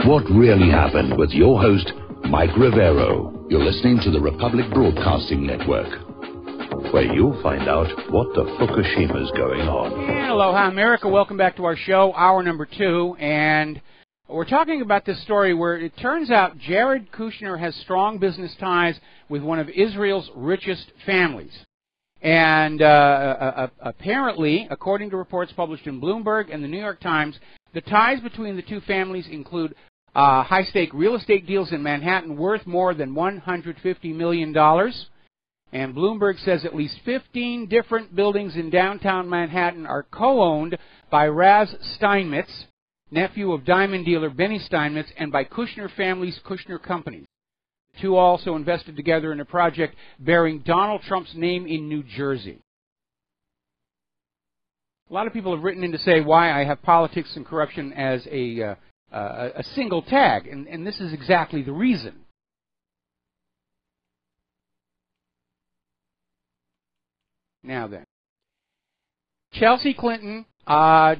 What really happened with your host, Mike Rivero. You're listening to the Republic Broadcasting Network, where you'll find out what the Fukushima's going on. And aloha, America. Welcome back to our show, hour number 2. And we're talking about this story where it turns out Jared Kushner has strong business ties with one of Israel's richest families. And apparently, according to reports published in Bloomberg and the New York Times, the ties between the two families include high-stake real estate deals in Manhattan worth more than $150 million. And Bloomberg says at least 15 different buildings in downtown Manhattan are co-owned by Raz Steinmetz, nephew of diamond dealer Benny Steinmetz, and by Kushner family's Kushner Companies. The two also invested together in a project bearing Donald Trump's name in New Jersey. A lot of people have written in to say why I have politics and corruption as a single tag, and this is exactly the reason. Now then, Chelsea Clinton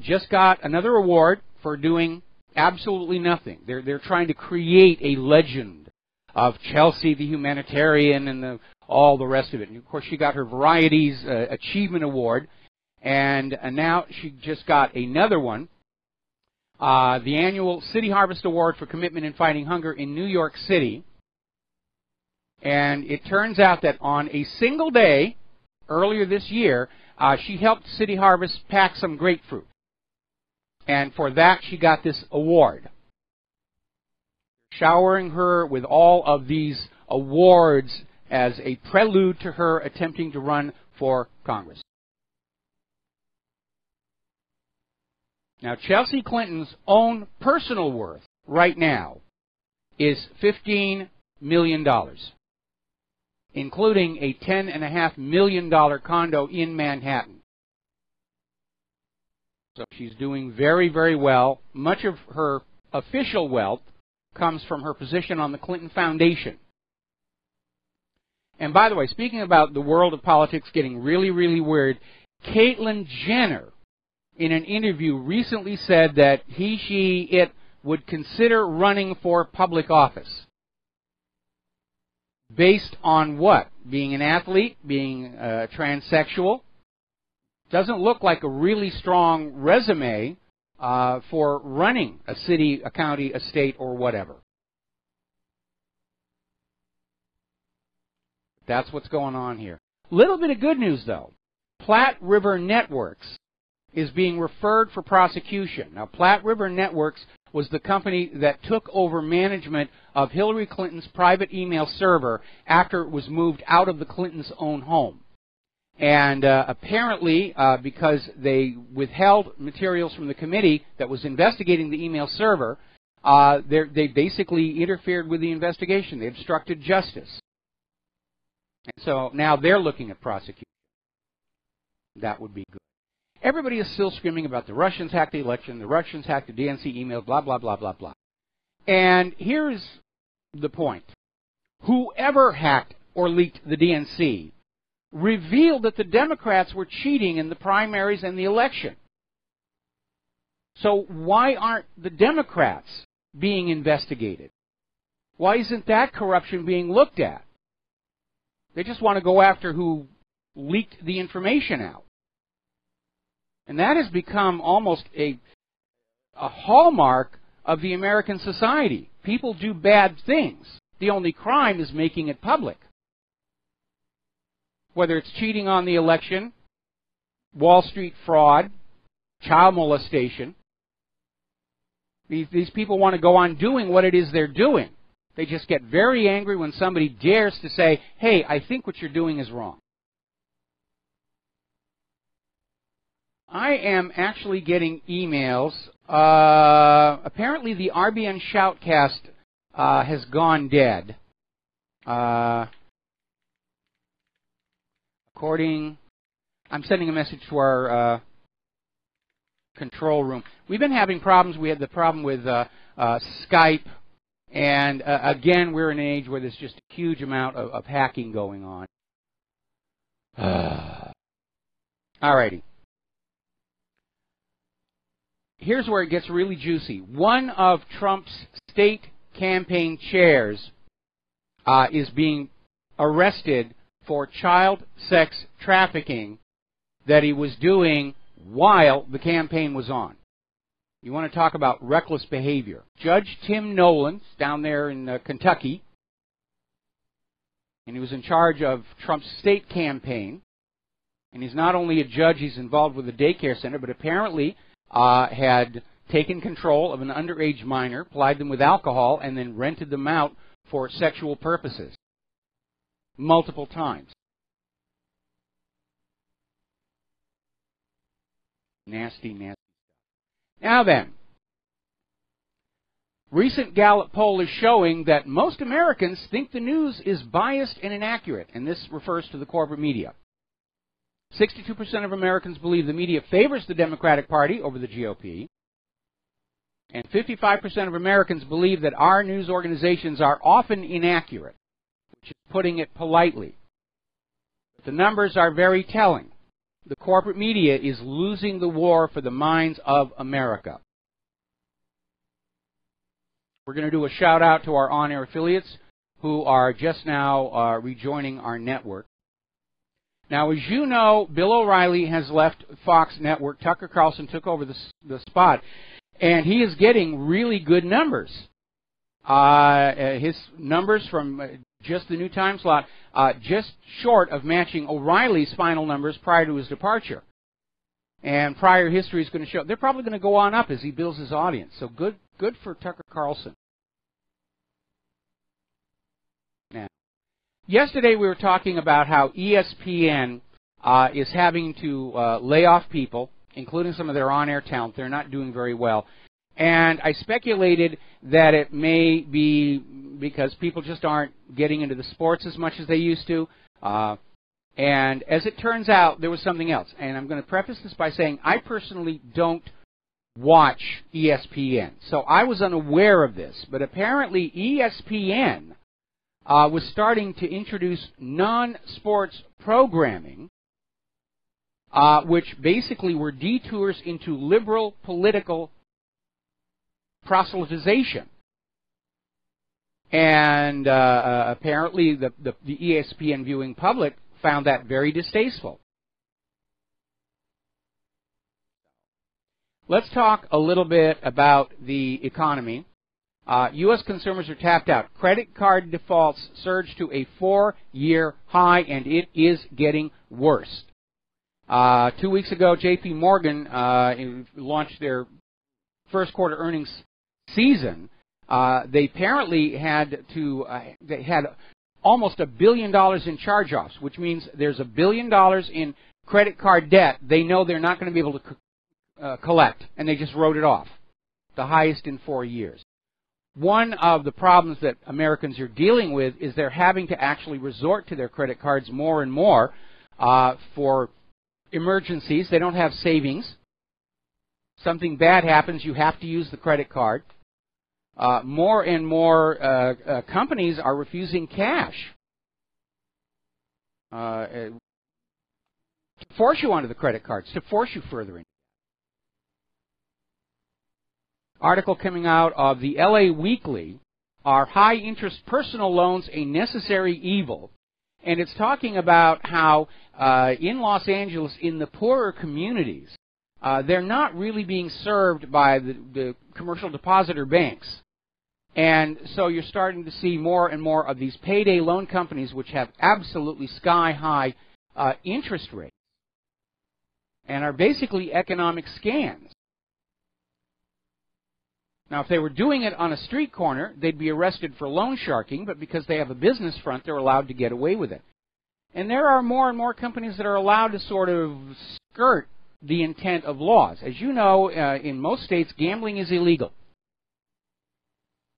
just got another award for doing absolutely nothing. They're trying to create a legend of Chelsea the humanitarian and all the rest of it. And of course, she got her Varieties Achievement Award, and now she just got another one, the annual City Harvest Award for Commitment in Fighting Hunger in New York City. And it turns out that on a single day, earlier this year, she helped City Harvest pack some grapefruit. And for that, she got this award. Showering her with all of these awards as a prelude to her attempting to run for Congress. Now, Chelsea Clinton's own personal worth right now is $15 million. Including a $10.5 million condo in Manhattan. So she's doing very, very well. Much of her official wealth comes from her position on the Clinton Foundation. And by the way, speaking about the world of politics getting really, really weird, Caitlyn Jenner, in an interview, recently said that it would consider running for public office. Based on what? Being an athlete, being transsexual. Doesn't look like a really strong resume for running a city, a county, a state, or whatever. That's what's going on here. Little bit of good news, though. Platte River Networks is being referred for prosecution. Now, Platte River Networks was the company that took over management of Hillary Clinton's private email server after it was moved out of the Clintons' own home. And apparently, because they withheld materials from the committee that was investigating the email server, they basically interfered with the investigation. They obstructed justice. And so now they're looking at prosecution. That would be good. Everybody is still screaming about the Russians hacked the election, the Russians hacked the DNC emails, blah, blah, blah, blah, blah. And here's the point. Whoever hacked or leaked the DNC revealed that the Democrats were cheating in the primaries and the election. So why aren't the Democrats being investigated? Why isn't that corruption being looked at? They just want to go after who leaked the information out. And that has become almost a hallmark of the American society. People do bad things. The only crime is making it public. Whether it's cheating on the election, Wall Street fraud, child molestation. These people want to go on doing what it is they're doing. They just get very angry when somebody dares to say, hey, I think what you're doing is wrong. I am actually getting emails. Apparently the RBN Shoutcast has gone dead. I'm sending a message to our control room. We've been having problems. We had the problem with Skype. And again, we're in an age where there's just a huge amount of hacking going on. All righty. here's where it gets really juicy. One of Trump's state campaign chairs is being arrested for child sex trafficking that he was doing while the campaign was on. You want to talk about reckless behavior. Judge Tim Nolan's down there in Kentucky, and he was in charge of Trump's state campaign. And he's not only a judge, he's involved with a daycare center, but apparently had taken control of an underage minor, plied them with alcohol, and then rented them out for sexual purposes multiple times. Nasty, nasty stuff. Now then, recent Gallup poll is showing that most Americans think the news is biased and inaccurate, and this refers to the corporate media. 62% of Americans believe the media favors the Democratic Party over the GOP, and 55% of Americans believe that our news organizations are often inaccurate, which is putting it politely. But the numbers are very telling. The corporate media is losing the war for the minds of America. We're going to do a shout out to our on-air affiliates who are just now rejoining our network. Now, as you know, Bill O'Reilly has left Fox Network. Tucker Carlson took over the spot, and he is getting really good numbers. His numbers from just the new time slot, just short of matching O'Reilly's final numbers prior to his departure. And prior history is going to show they're probably going to go on up as he builds his audience. So good for Tucker Carlson. Now, yesterday we were talking about how ESPN is having to lay off people, including some of their on-air talent. They're not doing very well. And I speculated that it may be because people just aren't getting into the sports as much as they used to. And as it turns out, there was something else. And I'm going to preface this by saying I personally don't watch ESPN. So I was unaware of this. But apparently ESPN was starting to introduce non-sports programming, which basically were detours into liberal political proselytization. And apparently the ESPN viewing public found that very distasteful. Let's talk a little bit about the economy. U.S. consumers are tapped out. Credit card defaults surged to a 4-year high, and it is getting worse. 2 weeks ago, J.P. Morgan launched their first quarter earnings season. They apparently had they had almost $1 billion in charge-offs, which means there's $1 billion in credit card debt they know they're not going to be able to collect, and they just wrote it off, the highest in 4 years. One of the problems that Americans are dealing with is they're having to actually resort to their credit cards more and more for emergencies. They don't have savings. Something bad happens, you have to use the credit card. More and more companies are refusing cash to force you onto the credit cards, to force you further in. Article coming out of the LA Weekly, Are High-Interest Personal Loans a Necessary Evil? And it's talking about how in Los Angeles, in the poorer communities, they're not really being served by the commercial depositor banks. And so you're starting to see more and more of these payday loan companies which have absolutely sky-high interest rates and are basically economic scams. Now, if they were doing it on a street corner, they'd be arrested for loan sharking, but because they have a business front, they're allowed to get away with it. And there are more and more companies that are allowed to sort of skirt the intent of laws. As you know, in most states, gambling is illegal.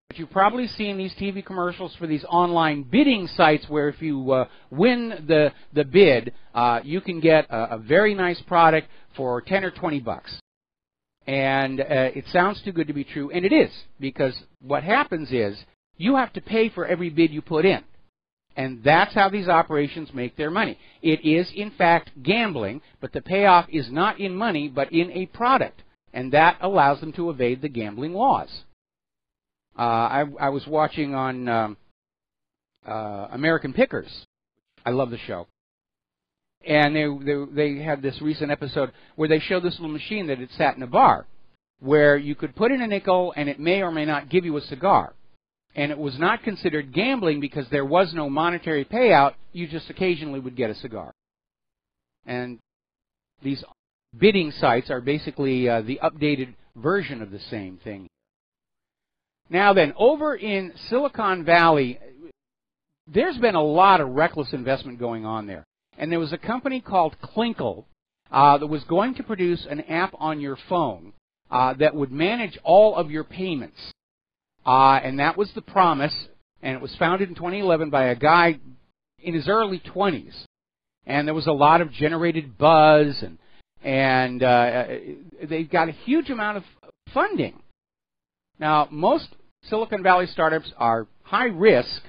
But you've probably seen these TV commercials for these online bidding sites where if you win the bid, you can get a very nice product for 10 or 20 bucks. And it sounds too good to be true, and it is, because what happens is you have to pay for every bid you put in. And that's how these operations make their money. It is, in fact, gambling, but the payoff is not in money, but in a product. and that allows them to evade the gambling laws. I was watching on American Pickers. I love the show. And they had this recent episode where they showed this little machine that had sat in a bar where you could put in a nickel and it may or may not give you a cigar. And it was not considered gambling because there was no monetary payout. You just occasionally would get a cigar. And these bidding sites are basically the updated version of the same thing. Now then, over in Silicon Valley, there's been a lot of reckless investment going on there. And there was a company called Klinkle that was going to produce an app on your phone that would manage all of your payments. And that was the promise. And it was founded in 2011 by a guy in his early 20s. And there was a lot of generated buzz, and they've got a huge amount of funding. Now, most Silicon Valley startups are high risk,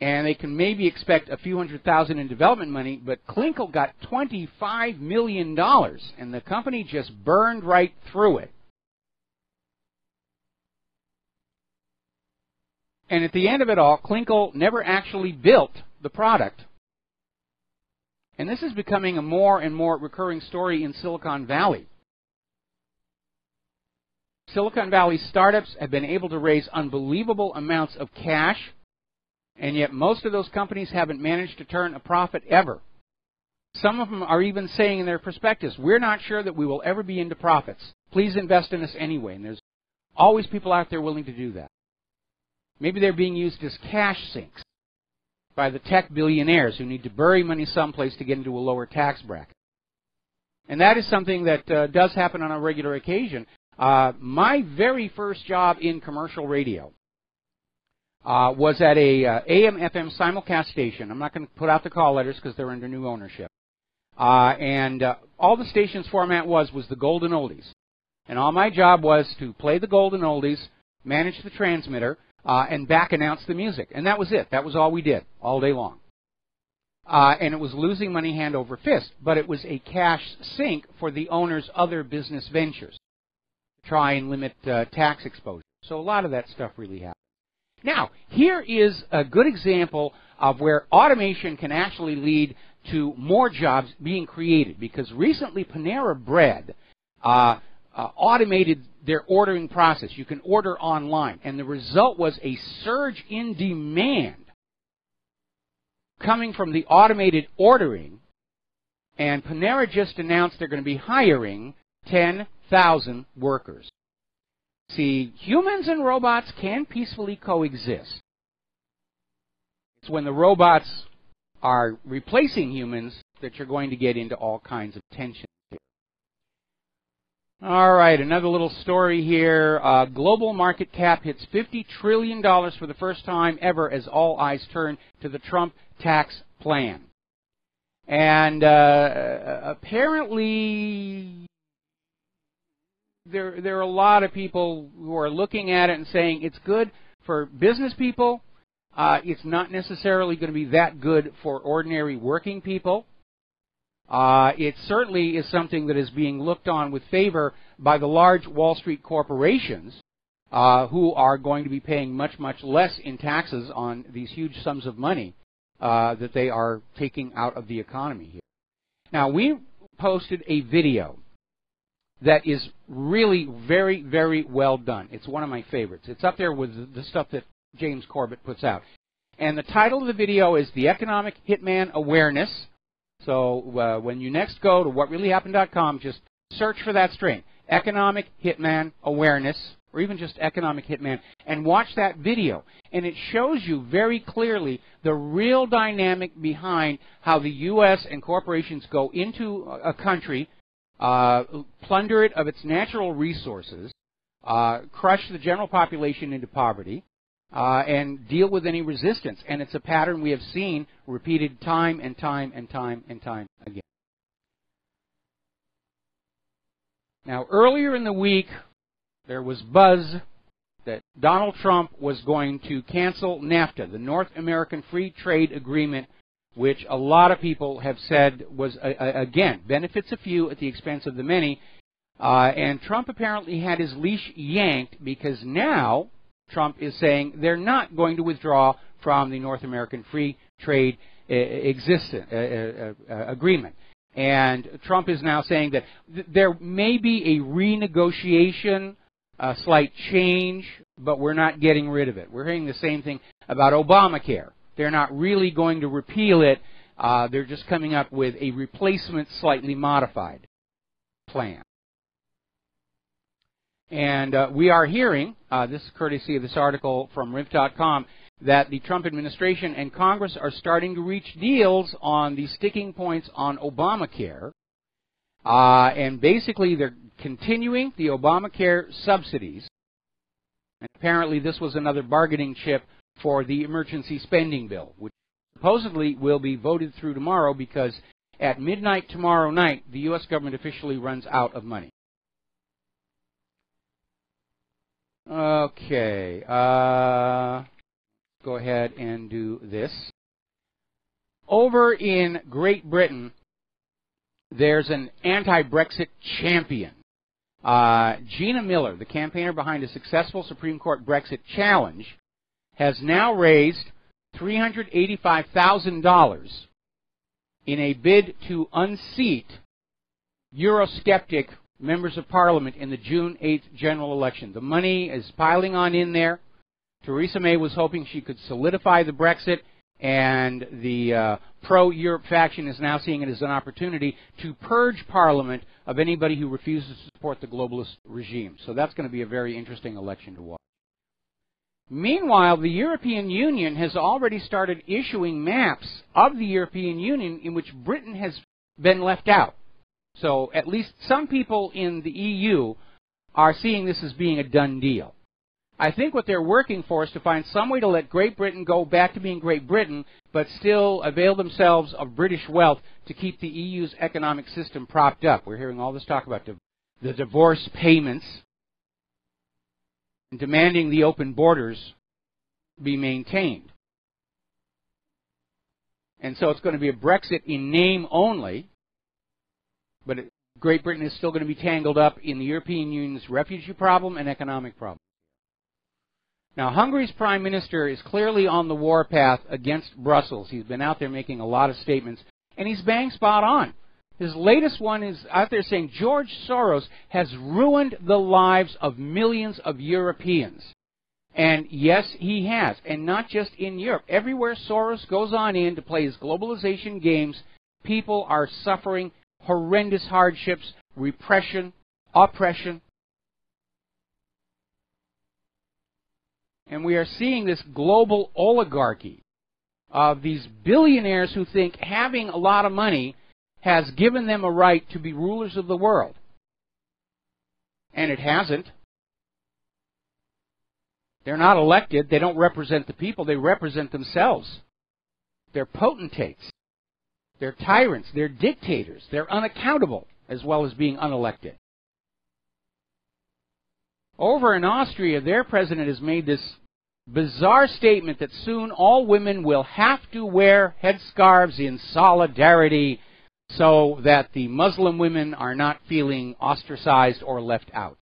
and they can maybe expect a few $100,000 in development money, but Klinkle got $25 million, and the company just burned right through it. And at the end of it all, Klinkle never actually built the product. And this is becoming a more and more recurring story in Silicon Valley. Silicon Valley startups have been able to raise unbelievable amounts of cash, and yet most of those companies haven't managed to turn a profit ever. Some of them are even saying in their prospectus, we're not sure that we will ever be into profits. Please invest in us anyway. And there's always people out there willing to do that. Maybe they're being used as cash sinks by the tech billionaires who need to bury money someplace to get into a lower tax bracket. And that is something that does happen on a regular occasion. My very first job in commercial radio was at a AM/FM simulcast station. I'm not going to put out the call letters because they're under new ownership. And all the station's format was the golden oldies. And all my job was to play the golden oldies, manage the transmitter, and back announce the music. And that was it. That was all we did all day long. And it was losing money hand over fist, but it was a cash sink for the owner's other business ventures to try and limit tax exposure. So a lot of that stuff really happened. Now, here is a good example of where automation can actually lead to more jobs being created, because recently Panera Bread automated their ordering process. You can order online, and the result was a surge in demand coming from the automated ordering, and Panera just announced they're going to be hiring 10,000 workers. See, humans and robots can peacefully coexist. It's when the robots are replacing humans that you're going to get into all kinds of tension here. All right, another little story here. Global market cap hits $50 trillion for the first time ever as all eyes turn to the Trump tax plan. And apparently there are a lot of people who are looking at it and saying it's good for business people. It's not necessarily going to be that good for ordinary working people. It certainly is something that is being looked on with favor by the large Wall Street corporations who are going to be paying much, much less in taxes on these huge sums of money that they are taking out of the economy here. Now, we posted a video that is really very, very well done. It's one of my favorites. It's up there with the stuff that James Corbett puts out. And the title of the video is The Economic Hitman Awareness. So when you next go to whatreallyhappened.com, just search for that string, Economic Hitman Awareness, or even just Economic Hitman, and watch that video. And it shows you very clearly the real dynamic behind how the U.S. and corporations go into a country, plunder it of its natural resources, crush the general population into poverty, and deal with any resistance. And it's a pattern we have seen repeated time and time and time and time again. Now, earlier in the week, there was buzz that Donald Trump was going to cancel NAFTA, the North American Free Trade Agreement, which a lot of people have said was, again, benefits a few at the expense of the many. And Trump apparently had his leash yanked because now Trump is saying they're not going to withdraw from the North American Free Trade Agreement. And Trump is now saying that there may be a renegotiation, a slight change, but we're not getting rid of it. We're hearing the same thing about Obamacare. They're not really going to repeal it. They're just coming up with a replacement, slightly modified plan. And we are hearing, this is courtesy of this article from Riv.com, that the Trump administration and Congress are starting to reach deals on the sticking points on Obamacare. And basically they're continuing the Obamacare subsidies. And apparently this was another bargaining chip for the emergency spending bill, which supposedly will be voted through tomorrow because at midnight tomorrow night, the U.S. government officially runs out of money. Okay, go ahead and do this. Over in Great Britain, there's an anti-Brexit champion. Gina Miller, the campaigner behind a successful Supreme Court Brexit challenge, has now raised $385,000 in a bid to unseat Eurosceptic members of Parliament in the June 8th general election. The money is piling on in there. Theresa May was hoping she could solidify the Brexit, and the pro-Europe faction is now seeing it as an opportunity to purge Parliament of anybody who refuses to support the globalist regime. So that's going to be a very interesting election to watch. Meanwhile, the European Union has already started issuing maps of the European Union in which Britain has been left out. So at least some people in the EU are seeing this as being a done deal. I think what they're working for is to find some way to let Great Britain go back to being Great Britain, but still avail themselves of British wealth to keep the EU's economic system propped up. We're hearing all this talk about the divorce payments and demanding the open borders be maintained. And so it's going to be a Brexit in name only, but Great Britain is still going to be tangled up in the European Union's refugee problem and economic problem. Now, Hungary's prime minister is clearly on the warpath against Brussels. He's been out there making a lot of statements, and he's bang spot on. His latest one is out there saying George Soros has ruined the lives of millions of Europeans. And yes, he has, and not just in Europe. Everywhere Soros goes on in to play his globalization games, people are suffering horrendous hardships, repression, oppression. And we are seeing this global oligarchy of these billionaires who think having a lot of money has given them a right to be rulers of the world. And it hasn't. They're not elected. They don't represent the people. They represent themselves. They're potentates. They're tyrants. They're dictators. They're unaccountable as well as being unelected. Over in Austria, their president has made this bizarre statement that soon all women will have to wear headscarves in solidarity so that the Muslim women are not feeling ostracized or left out.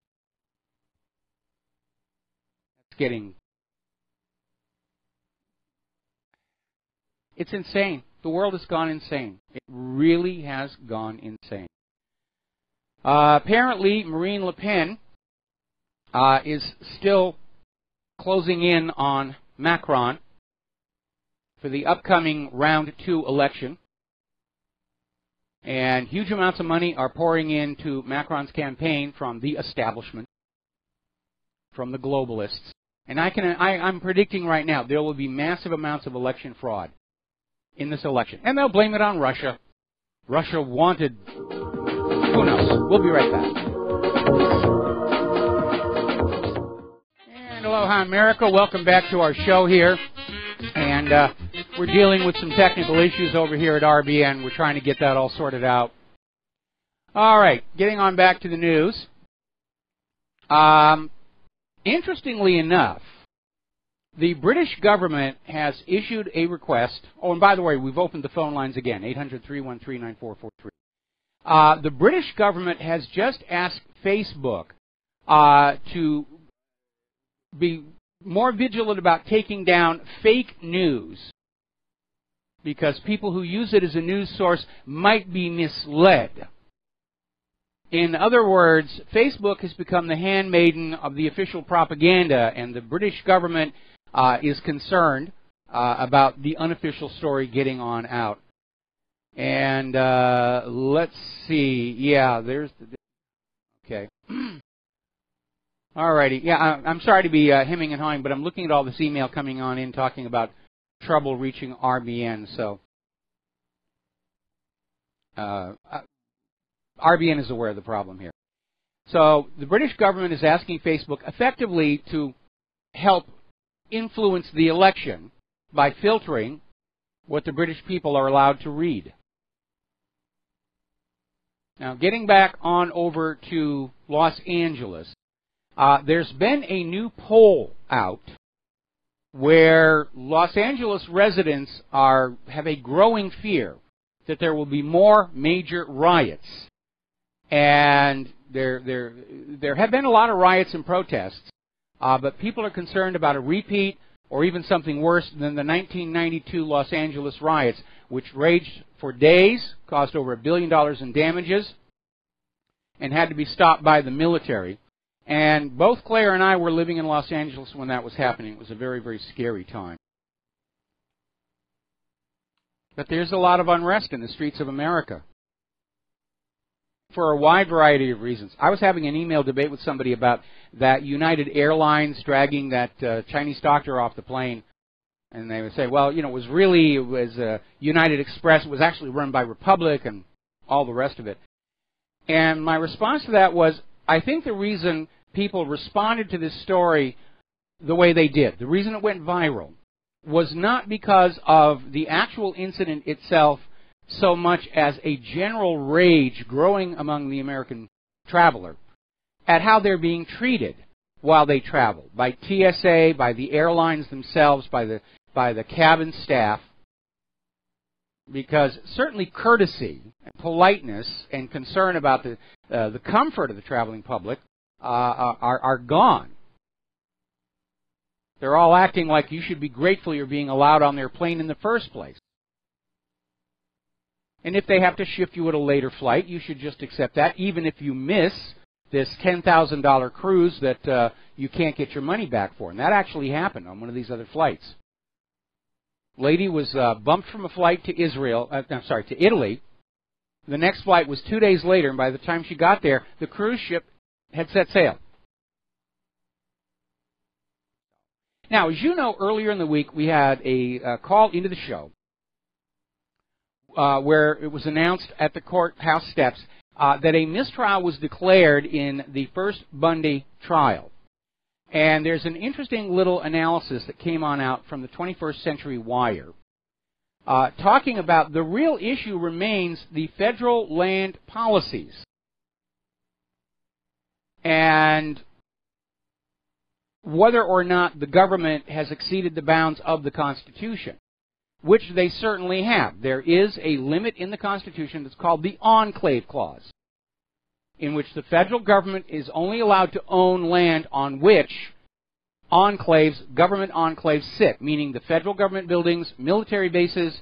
It's insane. The world has gone insane. It really has gone insane. Apparently, Marine Le Pen is still closing in on Macron for the upcoming round 2 election. And huge amounts of money are pouring into Macron's campaign from the establishment, from the globalists. And I'm predicting right now there will be massive amounts of election fraud in this election. And they'll blame it on Russia. Russia wanted... Who knows? We'll be right back. And aloha, America. Welcome back to our show here. And we're dealing with some technical issues over here at RBN. We're trying to get that all sorted out. All right. Getting on back to the news. Interestingly enough, the British government has issued a request. Oh, and by the way, we've opened the phone lines again, 800-313-9443. The British government has just asked Facebook to be more vigilant about taking down fake news, because people who use it as a news source might be misled. In other words, Facebook has become the handmaiden of the official propaganda, and the British government is concerned about the unofficial story getting on out. And let's see. Yeah, there's the... Okay. Alrighty. Yeah, I'm sorry to be hemming and hawing, but I'm looking at all this email coming on in talking about trouble reaching RBN. So RBN is aware of the problem here. So the British government is asking Facebook effectively to help influence the election by filtering what the British people are allowed to read. Now, getting back on over to Los Angeles, there's been a new poll out where Los Angeles residents have a growing fear that there will be more major riots. And there have been a lot of riots and protests, but people are concerned about a repeat or even something worse than the 1992 Los Angeles riots, which raged for days, caused over $1 billion in damages, and had to be stopped by the military. And both Claire and I were living in Los Angeles when that was happening. It was a very, very scary time. But there's a lot of unrest in the streets of America for a wide variety of reasons. I was having an email debate with somebody about that United Airlines dragging that Chinese doctor off the plane, and they would say, well, you know, it was United Express. It was actually run by Republic and all the rest of it. And my response to that was, I think the reason people responded to this story the way they did, the reason it went viral, was not because of the actual incident itself so much as a general rage growing among the American traveler at how they're being treated while they travel, by TSA, by the airlines themselves, by the cabin staff, because certainly courtesy and politeness and concern about the comfort of the traveling public are gone. They're all acting like you should be grateful you're being allowed on their plane in the first place. And if they have to shift you at a later flight, you should just accept that, even if you miss this $10,000 cruise that you can't get your money back for. And that actually happened on one of these other flights. Lady was bumped from a flight to to Italy. The next flight was 2 days later, and by the time she got there, the cruise ship had set sail. Now, as you know, earlier in the week, we had a call into the show where it was announced at the courthouse steps that a mistrial was declared in the first Bundy trial. And there's an interesting little analysis that came on out from the 21st Century Wire talking about the real issue remains the federal land policies. And whether or not the government has exceeded the bounds of the Constitution, which they certainly have. There is a limit in the Constitution that's called the Enclave Clause, in which the federal government is only allowed to own land on which government enclaves sit, meaning the federal government buildings, military bases,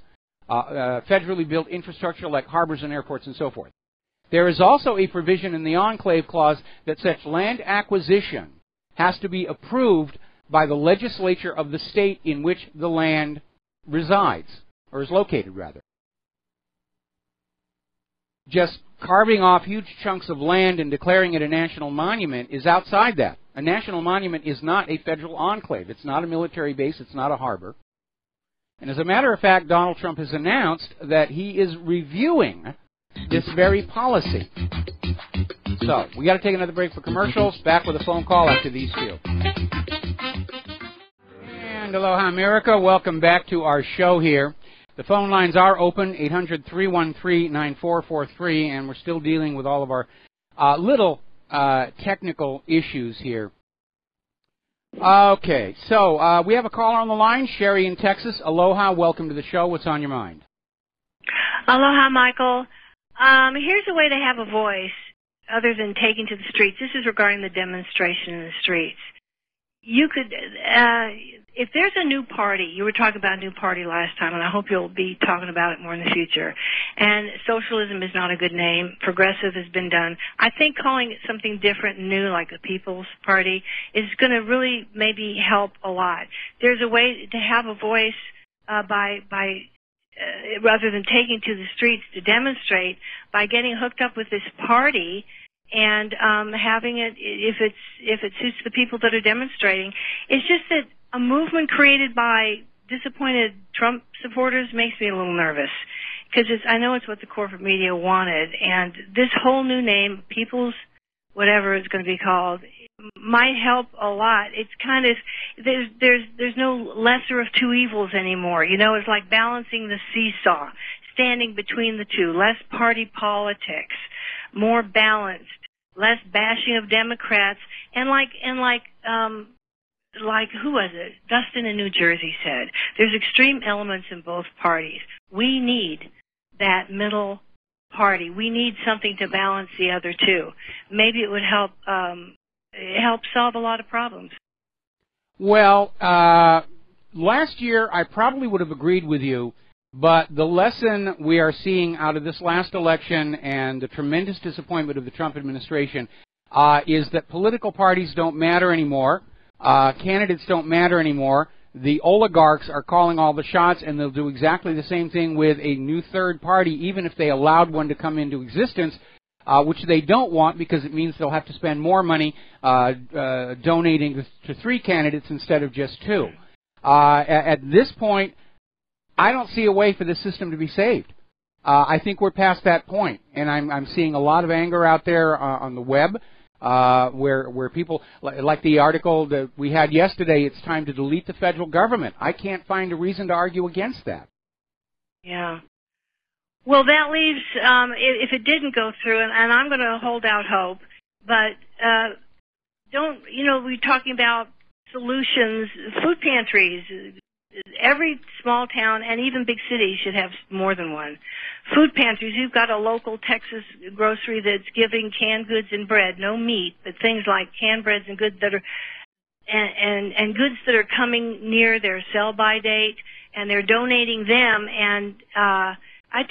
federally built infrastructure like harbors and airports and so forth. There is also a provision in the Enclave Clause that such land acquisition has to be approved by the legislature of the state in which the land resides, or is located, rather. Just carving off huge chunks of land and declaring it a national monument is outside that. A national monument is not a federal enclave. It's not a military base. It's not a harbor. And as a matter of fact, Donald Trump has announced that he is reviewing this very policy. So, we got to take another break for commercials. Back with a phone call after these two. And aloha, America. Welcome back to our show here. The phone lines are open, 800-313-9443, and we're still dealing with all of our little technical issues here. Okay, so we have a caller on the line, Sherry in Texas. Aloha, welcome to the show. What's on your mind? Aloha, Michael. Here's a way to have a voice. other than taking to the streets, this is regarding the demonstration in the streets. You could, if there's a new party, you were talking about a new party last time, and I hope you'll be talking about it more in the future. And socialism is not a good name. Progressive has been done. I think calling it something different and new, like the People's Party, is going to really maybe help a lot. There's a way to have a voice rather than taking to the streets to demonstrate, by getting hooked up with this party and having it, if it suits the people that are demonstrating. It's just that a movement created by disappointed Trump supporters makes me a little nervous, because I know it's what the corporate media wanted, and this whole new name, People's whatever it's going to be called, might help a lot. It's kind of, there's no lesser of two evils anymore. You know, it's like balancing the seesaw, standing between the two, less party politics, more balanced, less bashing of Democrats, and like who was it? Dustin in New Jersey said, there's extreme elements in both parties. We need that middle party. We need something to balance the other two. Maybe it would help solve a lot of problems. Well, last year I probably would have agreed with you, but the lesson we are seeing out of this last election and the tremendous disappointment of the Trump administration is that political parties don't matter anymore. Candidates don't matter anymore. The oligarchs are calling all the shots, and they'll do exactly the same thing with a new third party, even if they allowed one to come into existence, which they don't want, because it means they'll have to spend more money donating to 3 candidates instead of just 2. At this point, I don't see a way for this system to be saved. I think we're past that point, and I'm seeing a lot of anger out there on the web. Where people, like the article that we had yesterday, it's time to delete the federal government. I can't find a reason to argue against that. Yeah. Well, that leaves, if it didn't go through, and I'm going to hold out hope, but we're talking about solutions, food pantries. Every small town and even big cities should have more than one. Food pantries, you've got a local Texas grocery that's giving canned goods and bread, no meat, but things like canned breads and goods that are, and goods that are coming near their sell-by date, and they're donating them. And I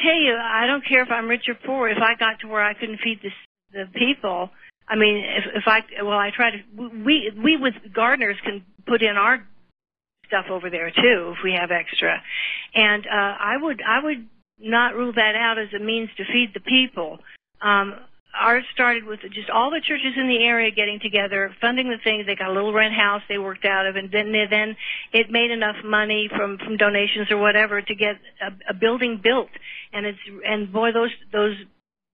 tell you, I don't care if I'm rich or poor. If I got to where I couldn't feed the people, I mean, I try to. We with gardeners can put in our stuff over there too if we have extra, and I would not rule that out as a means to feed the people. Ours started with just all the churches in the area getting together, funding the things. They got a little rent house they worked out of, and then it made enough money from donations or whatever to get a building built. And boy, those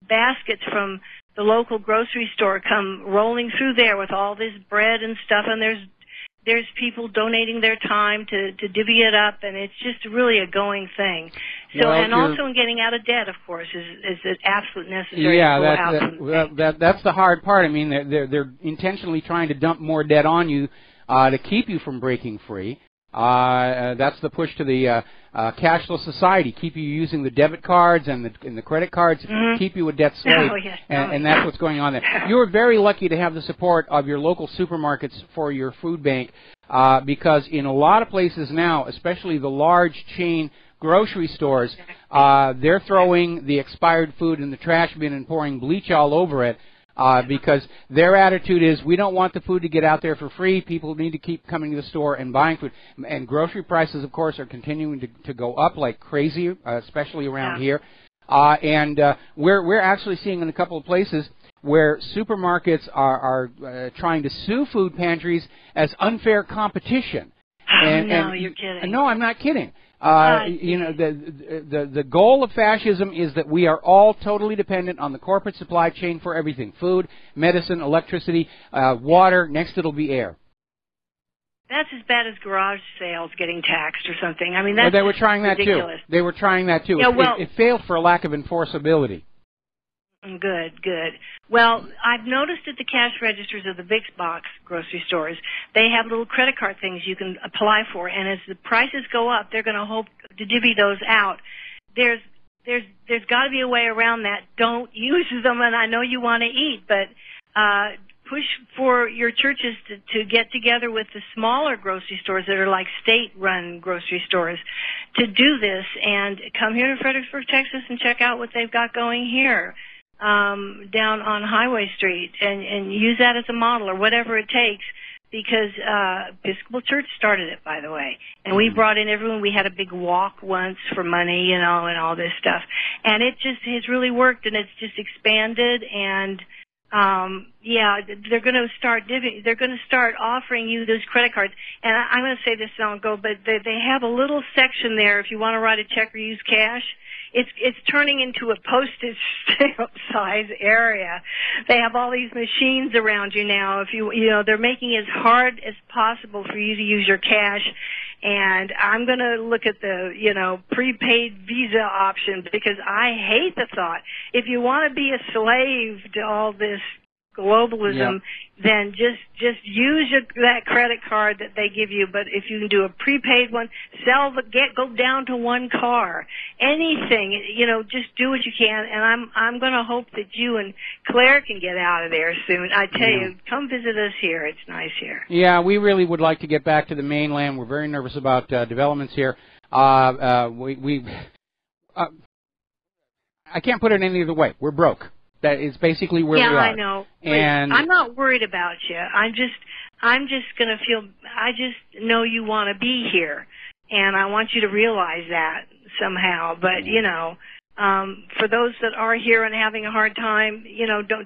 baskets from the local grocery store come rolling through there with all this bread and stuff, and there's people donating their time to divvy it up, and it's just really a going thing. So, well, and also in getting out of debt, of course, is it absolutely necessary to pull out. That's the hard part. I mean, they're intentionally trying to dump more debt on you to keep you from breaking free. That's the push to the cashless society, keep you using the debit cards and the credit cards, keep you a debt slave, and that's what's going on there. You're very lucky to have the support of your local supermarkets for your food bank, because in a lot of places now, especially the large chain grocery stores, they're throwing the expired food in the trash bin and pouring bleach all over it. Because their attitude is, we don't want the food to get out there for free. People need to keep coming to the store and buying food. And grocery prices, of course, are continuing to go up like crazy, especially around here. And we're actually seeing in a couple of places where supermarkets are trying to sue food pantries as unfair competition. You're kidding. No, I'm not kidding. The goal of fascism is that we are all totally dependent on the corporate supply chain for everything: food, medicine, electricity, water. Next, it'll be air. That's as bad as garage sales getting taxed or something. I mean, that's they were trying ridiculous. That too. They were trying that too. Yeah, it failed for a lack of enforceability. Good. Well, I've noticed at the cash registers of the big box grocery stores, they have little credit card things you can apply for, and as the prices go up, they're going to hope to divvy those out. There's there's got to be a way around that. Don't use them, and I know you want to eat, but push for your churches to get together with the smaller grocery stores that are like state-run grocery stores to do this, and come here to Fredericksburg, Texas, and check out what they've got going here down on Highway Street, and use that as a model or whatever it takes. Because Episcopal Church started it, by the way, and we brought in everyone. We had a big walk once for money, and all this stuff, and it just has really worked, and it's just expanded. And yeah, they're going to start they're going to start offering you those credit cards. And I'm going to say this, and I'll go, but they have a little section there if you want to write a check or use cash. It's turning into a postage stamp size area. They have all these machines around you now. If they're making it as hard as possible for you to use your cash. And I'm going to look at the, prepaid Visa option, because I hate the thought. If you want to be a slave to all this globalism, then just use that credit card that they give you. But if you can do a prepaid one, go down to one car, anything, just do what you can. And I'm going to hope that you and Claire can get out of there soon. I tell you, come visit us here. It's nice here. Yeah, we really would like to get back to the mainland. We're very nervous about developments here. I can't put it any other way. We're broke. That is basically where we are. Yeah, I know. And I'm not worried about you. I'm just going to feel, I just know you want to be here, and I want you to realize that somehow. But, for those that are here and having a hard time,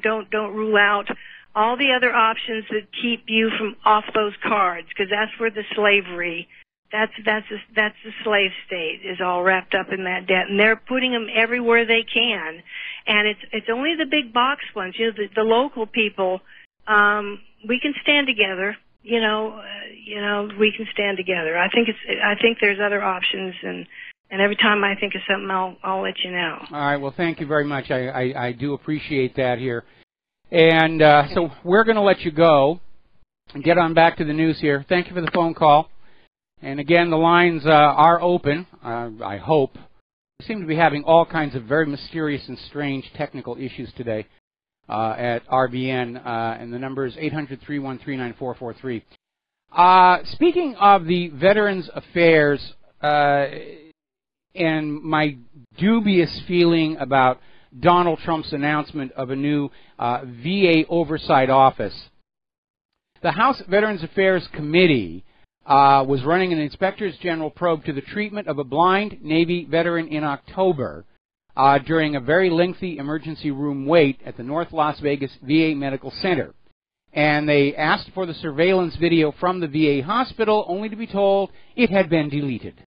don't rule out all the other options that keep you from off those cards, because that's where the slavery, that's the slave state is all wrapped up in that debt, and they're putting them everywhere they can. And it's only the big box ones, the local people. We can stand together, we can stand together. I think there's other options, and every time I think of something, I'll let you know. All right. Well, thank you very much. I do appreciate that here. And so we're going to let you go and get on back to the news here. Thank you for the phone call. And again, the lines are open, I hope. We seem to be having all kinds of very mysterious and strange technical issues today at RBN, and the number is 800-313-9443. Speaking of the Veterans Affairs and my dubious feeling about Donald Trump's announcement of a new VA oversight office, the House Veterans Affairs Committee was running an Inspectors General probe to the treatment of a blind Navy veteran in October during a very lengthy emergency room wait at the North Las Vegas VA Medical Center. And they asked for the surveillance video from the VA hospital, only to be told it had been deleted.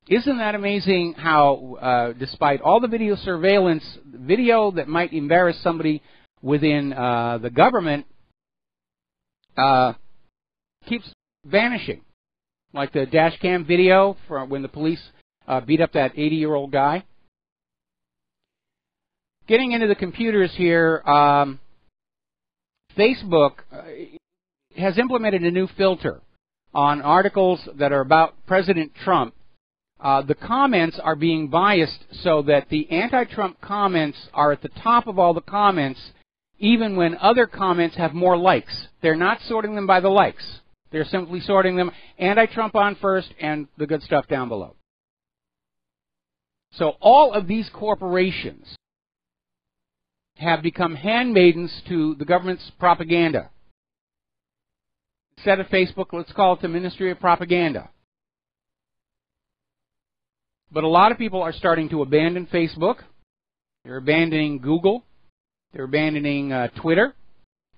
Isn't that amazing how, despite all the video surveillance, video that might embarrass somebody within the government, keeps vanishing, like the dash cam video from when the police beat up that 80-year-old guy. Getting into the computers here, Facebook has implemented a new filter on articles that are about President Trump. The comments are being biased so that the anti-Trump comments are at the top of all the comments, even when other comments have more likes. They're not sorting them by the likes. They're simply sorting them anti-Trump on first and the good stuff down below. So all of these corporations have become handmaidens to the government's propaganda. Instead of Facebook, let's call it the Ministry of Propaganda. But a lot of people are starting to abandon Facebook. They're abandoning Google. They're abandoning Twitter.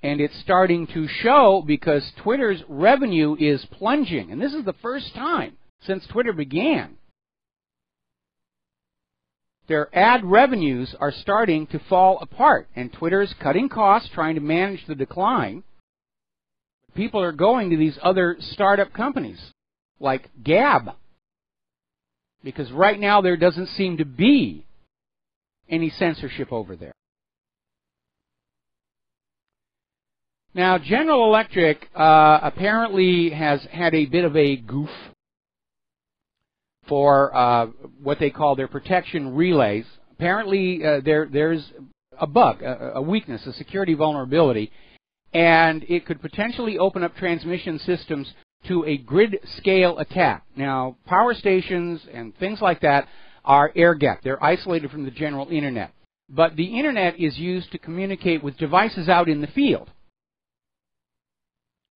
And it's starting to show because Twitter's revenue is plunging. And this is the first time since Twitter began. Their ad revenues are starting to fall apart. And Twitter's cutting costs, trying to manage the decline. People are going to these other startup companies like Gab. Because right now there doesn't seem to be any censorship over there. Now, General Electric apparently has had a bit of a goof. for what they call their protection relays. Apparently, there's a bug, a weakness, a security vulnerability, and it could potentially open up transmission systems to a grid-scale attack. Now, power stations and things like that are air-gapped. They're isolated from the general Internet. But the Internet is used to communicate with devices out in the field,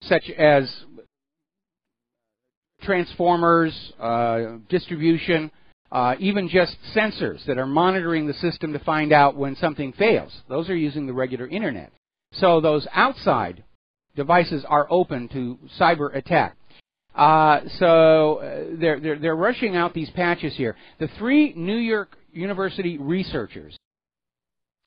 such as transformers, distribution, even just sensors that are monitoring the system to find out when something fails. Those are using the regular Internet. So those outside devices are open to cyber attack. So they're rushing out these patches here. The 3 New York University researchers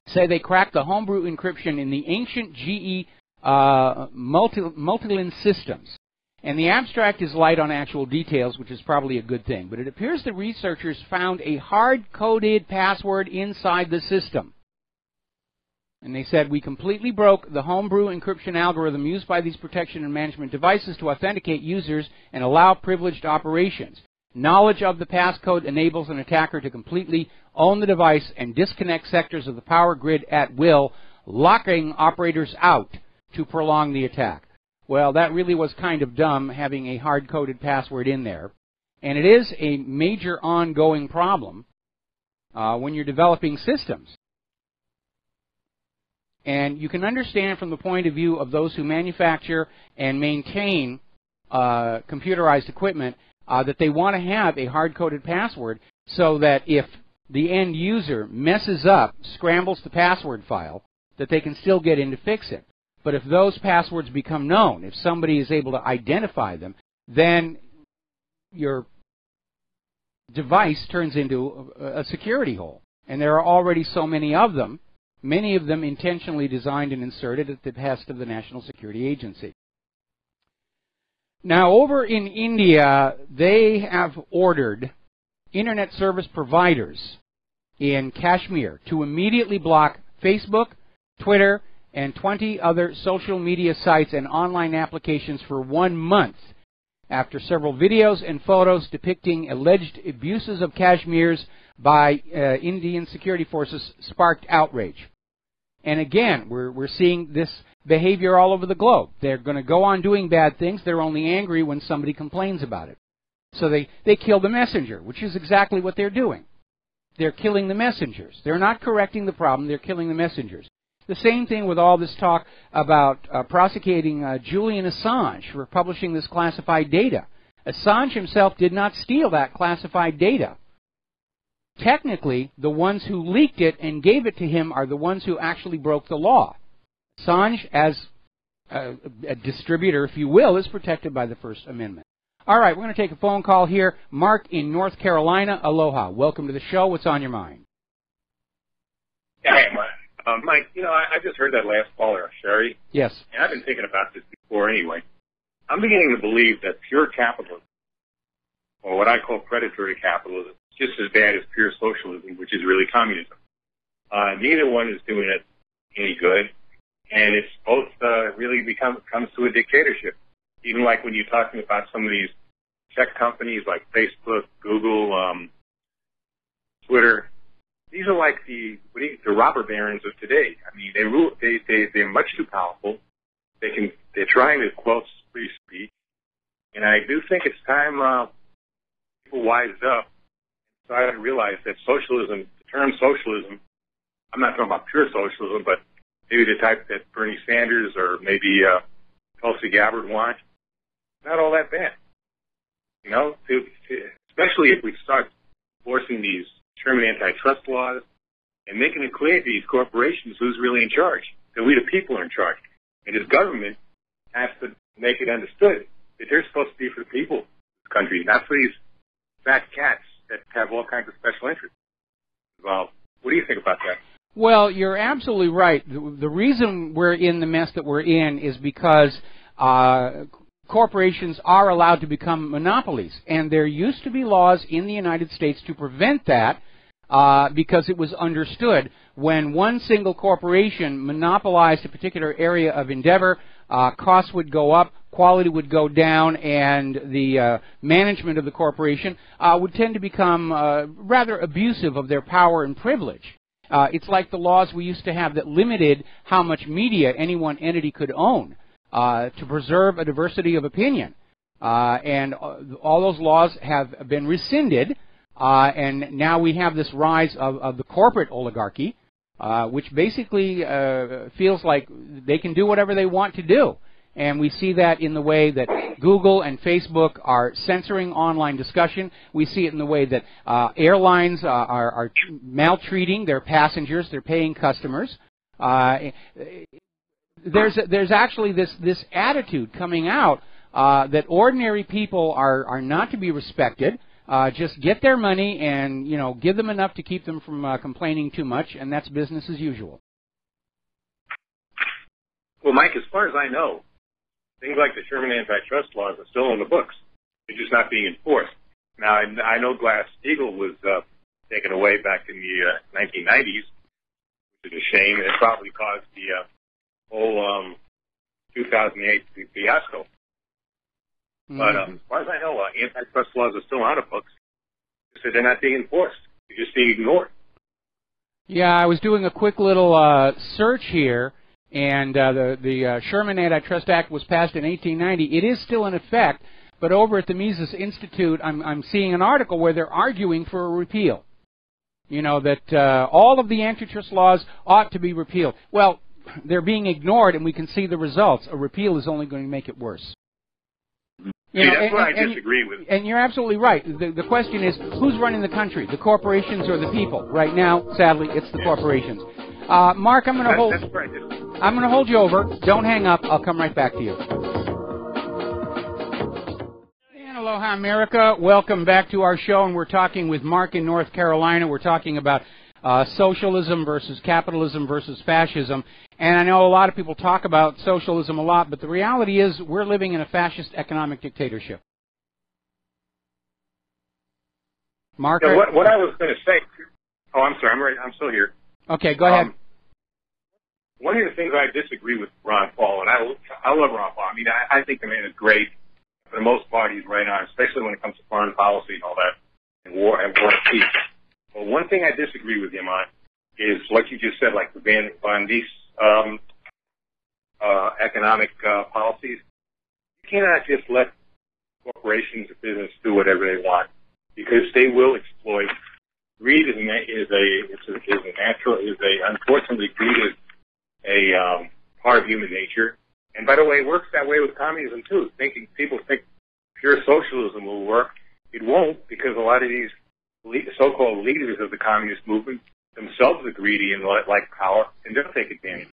say they cracked the homebrew encryption in the ancient GE multilin systems. And the abstract is light on actual details, which is probably a good thing. But it appears the researchers found a hard-coded password inside the system. And they said, we completely broke the homebrew encryption algorithm used by these protection and management devices to authenticate users and allow privileged operations. Knowledge of the passcode enables an attacker to completely own the device and disconnect sectors of the power grid at will, locking operators out to prolong the attack. Well, that really was kind of dumb, having a hard-coded password in there. And it is a major ongoing problem when you're developing systems. And you can understand from the point of view of those who manufacture and maintain computerized equipment that they want to have a hard-coded password so that if the end user messes up, scrambles the password file, that they can still get in to fix it. But if those passwords become known, if somebody is able to identify them, then your device turns into a security hole. And there are already so many of them intentionally designed and inserted at the behest of the National Security Agency. Now, over in India, they have ordered Internet service providers in Kashmir to immediately block Facebook, Twitter, and 20 other social media sites and online applications for 1 month after several videos and photos depicting alleged abuses of Kashmirs by Indian security forces sparked outrage. And again, we're seeing this behavior all over the globe. They're going to go on doing bad things. They're only angry when somebody complains about it. So they kill the messenger, which is exactly what they're doing. They're killing the messengers. They're not correcting the problem. They're killing the messengers. The same thing with all this talk about prosecuting Julian Assange for publishing this classified data. Assange himself did not steal that classified data. Technically, the ones who leaked it and gave it to him are the ones who actually broke the law. Assange, as a distributor, if you will, is protected by the First Amendment. All right, we're going to take a phone call here. Mark in North Carolina. Aloha. Welcome to the show. What's on your mind? Hey, Mike, I just heard that last caller, Sherry. Yes. And I've been thinking about this before anyway. I'm beginning to believe that pure capitalism, or what I call predatory capitalism, is just as bad as pure socialism, which is really communism. Neither one is doing it any good, and it's both really comes to a dictatorship. Even like when you're talking about some of these tech companies like Facebook, Google, Twitter, these are like the robber barons of today. I mean, they're much too powerful. They're trying to quell free speech, and I do think it's time people wised up and started to realize that socialism, the term socialism, I'm not talking about pure socialism, but maybe the type that Bernie Sanders or maybe Tulsi Gabbard want, not all that bad. Especially if we start forcing these German antitrust laws and making it clear to these corporations who's really in charge, that we the people are in charge. And this government has to make it understood that they're supposed to be for the people of this country, not for these fat cats that have all kinds of special interests involved. What do you think about that? Well, you're absolutely right. The reason we're in the mess that we're in is because corporations are allowed to become monopolies. And there used to be laws in the United States to prevent that because it was understood when one single corporation monopolized a particular area of endeavor, costs would go up, quality would go down, and the management of the corporation would tend to become rather abusive of their power and privilege. It's like the laws we used to have that limited how much media any one entity could own to preserve a diversity of opinion. And all those laws have been rescinded, and now we have this rise of the corporate oligarchy, which basically feels like they can do whatever they want to do. And we see that in the way that Google and Facebook are censoring online discussion. We see it in the way that airlines are maltreating their passengers, their paying customers. There's actually this attitude coming out that ordinary people are not to be respected. Just get their money and, give them enough to keep them from complaining too much, and that's business as usual. Well, Mike, as far as I know, things like the Sherman antitrust laws are still on the books. They're just not being enforced. Now, I know Glass-Steagall was taken away back in the 1990s, which is a shame, and it probably caused the whole 2008 fiasco. But as far as I know, antitrust laws are still on the books, so they're not being enforced. They're just being ignored. Yeah, I was doing a quick little search here, and the Sherman Antitrust Act was passed in 1890. It is still in effect, but over at the Mises Institute, I'm seeing an article where they're arguing for a repeal. That all of the antitrust laws ought to be repealed. Well, they're being ignored, and we can see the results. A repeal is only going to make it worse. That's what I disagree with. And you're absolutely right. The question is, who's running the country, the corporations or the people? Right now, sadly, it's the corporations. Mark, I'm going to hold. That's right. I'm going to hold you over. Don't hang up. I'll come right back to you. And aloha, America. Welcome back to our show, and we're talking with Mark in North Carolina. We're talking about socialism versus capitalism versus fascism. And I know a lot of people talk about socialism a lot, but the reality is we're living in a fascist economic dictatorship. Mark? Yeah, what I was going to say... Oh, I'm sorry. I'm ready. I'm still here. Okay, go ahead. One of the things I disagree with Ron Paul, and I love Ron Paul. I mean, I think the man is great. For the most part, he's right on, especially when it comes to foreign policy and all that, and war and peace. But one thing I disagree with him on is what you just said, like the ban on these economic policies. You cannot just let corporations or business do whatever they want, because they will exploit. Greed unfortunately, greed is a part of human nature. And by the way, it works that way with communism too. People think pure socialism will work. It won't, because a lot of these so-called leaders of the communist movement themselves are greedy and like power, and they'll take advantage.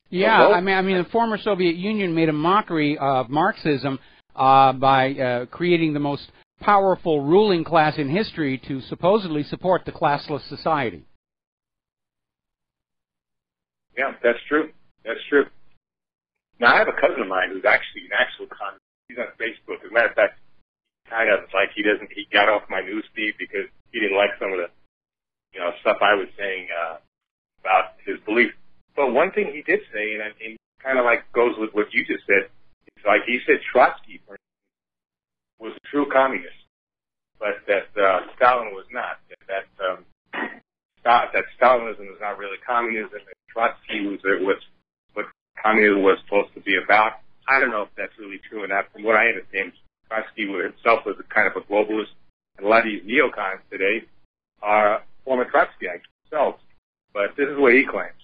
Yeah, I mean, the former Soviet Union made a mockery of Marxism by creating the most powerful ruling class in history to supposedly support the classless society. Yeah, that's true. That's true. Now, I have a cousin of mine who's actually an actual communist. He's on Facebook. As a matter of fact, kind of like he got off my news feed because he didn't like some of the, stuff I was saying about his beliefs. But one thing he did say, and kind of like goes with what you just said, it's like he said Trotsky, for instance, was a true communist, but that Stalin was not. That Stalinism is not really communism, and Trotsky was what communism was supposed to be about. I don't know if that's really true or not. From what I understand, Trotsky himself was a kind of a globalist, and a lot of these neocons today are former Trotskyites themselves. But this is what he claims.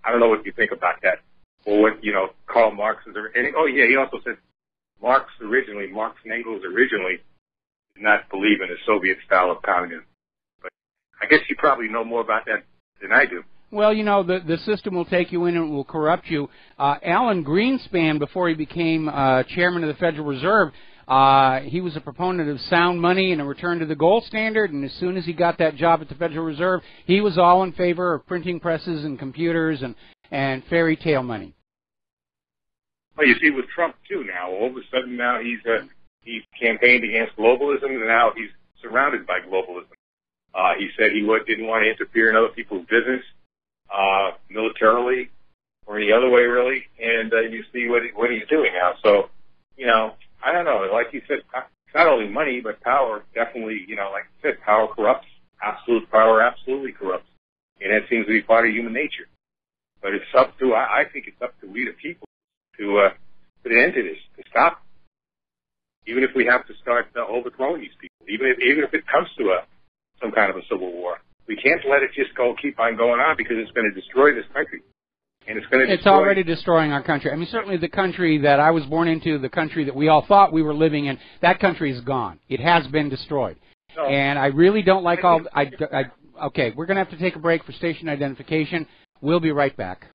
I don't know what you think about that, or what Karl Marx is. He also said Marx and Engels originally did not believe in the Soviet style of communism. But I guess you probably know more about that than I do. Well, the system will take you in and it will corrupt you. Alan Greenspan, before he became chairman of the Federal Reserve, he was a proponent of sound money and a return to the gold standard, and as soon as he got that job at the Federal Reserve, he was all in favor of printing presses and computers and fairy tale money. Well, you see with Trump, too, now. All of a sudden now he campaigned against globalism, and now he's surrounded by globalism. He said he didn't want to interfere in other people's business militarily, or the other way, really, and you see what he's doing now. So, you know, I don't know. Like you said, it's not only money, but power definitely, you know, like I said, power corrupts. Absolute power absolutely corrupts. And that seems to be part of human nature. But it's up to, I think it's up to we the people to put an end to this, to stop. Even if we have to start overthrowing these people, even if it comes to some kind of a civil war. We can't let it just keep on going on, because it's going to destroy this country. And it's already destroying our country. I mean, certainly the country that I was born into, the country that we all thought we were living in, that country is gone. It has been destroyed. No. And I really don't like okay, we're going to have to take a break for station identification. We'll be right back.